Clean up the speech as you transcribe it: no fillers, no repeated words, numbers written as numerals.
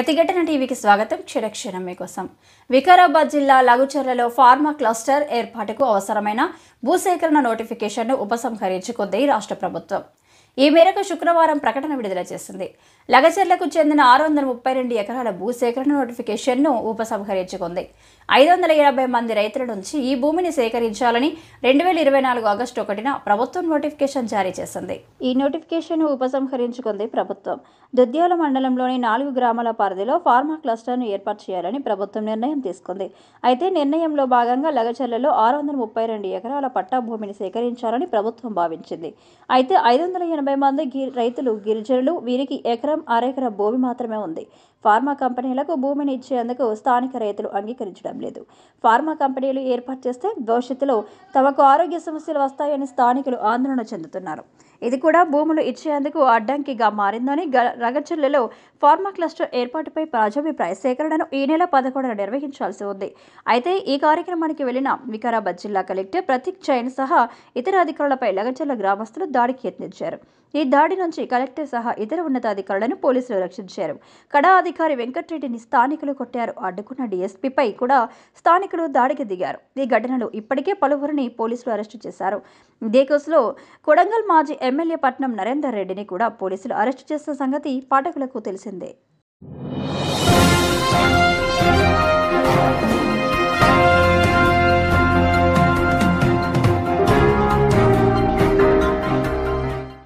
ప్రతిఘటన టీవీకి స్వాగతం. క్షణక్షణం మీకోసం. వికారాబాద్ జిల్లా లగుచర్లలో ఫార్మా క్లస్టర్ ఏర్పాటుకు అవసరమైన భూసేకరణ నోటిఫికేషన్ను ఉపసంహరించుకుంది రాష్ట్ర ప్రభుత్వం. ఈ మేరకు శుక్రవారం ప్రకటన విడుదల చేసింది. లగచర్లకు చెందిన 632 ఎకరాల భూసేకరణ నోటిఫికేషన్ను ఉపసంహరించుకుంది. 580 మంది రైతుల నుంచి ఈ భూమిని సేకరించాలని 2024 ఆగస్టు 1న ప్రభుత్వం నోటిఫికేషన్ జారీ చేసింది. ఈ నోటిఫికేషన్ను ఉపసంహరించుకుంది ప్రభుత్వం. దుద్యాల మండలంలోని 4 గ్రామాల పరిధిలో ఫార్మా క్లస్టర్ను ఏర్పాటు చేయాలని ప్రభుత్వం నిర్ణయం తీసుకుంది. అయితే నిర్ణయంలో భాగంగా లగచర్లలో 632 ఎకరాల పట్టా భూమిని సేకరించాలని ప్రభుత్వం భావించింది. అయితే 580 మంది రైతులు గిరిజనులు. వీరికి ఎకరం అరెకర భూమి మాత్రమే ఉంది. ఫార్మా కంపెనీలకు భూమిని ఇచ్చేందుకు స్థానిక రైతులు అంగీకరించడం లేదు. ఫార్మా కంపెనీలు ఏర్పాటు చేస్తే భవిష్యత్తులో తమకు ఆరోగ్య సమస్యలు వస్తాయని స్థానికులు ఆందోళన చెందుతున్నారు. ఇది కూడా భూములు ఇచ్చేందుకు అడ్డంకిగా మారిందని లగచర్లలో ఫార్మా క్లస్టర్ ఏర్పాటుపై ప్రజాభిప్రాయ సేకరణను ఈ నెల 11న నిర్వహించాల్సి ఉంది. అయితే ఈ కార్యక్రమానికి వెళ్లిన వికారాబాద్ జిల్లా కలెక్టర్ ప్రతీక్ జైన్ సహా ఇతర అధికారులపై లగచర్ల గ్రామస్తులు దాడికి యత్నించారు. ఈ దాడి నుంచి కలెక్టర్ సహా ఇతర ఉన్నతాధికారులను పోలీసులు రక్షించారు. కడా అధికారి వెంకటరెడ్డిని స్థానికులు కొట్టారు. అడ్డుకున్న డీఎస్పీపై కూడా స్థానికులు దాడికి దిగారు. ఈ ఘటనలో ఇప్పటికే పలువురిని పోలీసులు అరెస్టు చేశారు. ఇదే కేసులో కొడంగల్ మాజీ ఎమ్మెల్యే పట్నం నరేందర్ రెడ్డిని కూడా పోలీసులు అరెస్టు చేసిన సంగతి పాఠకులకు తెలిసిందే.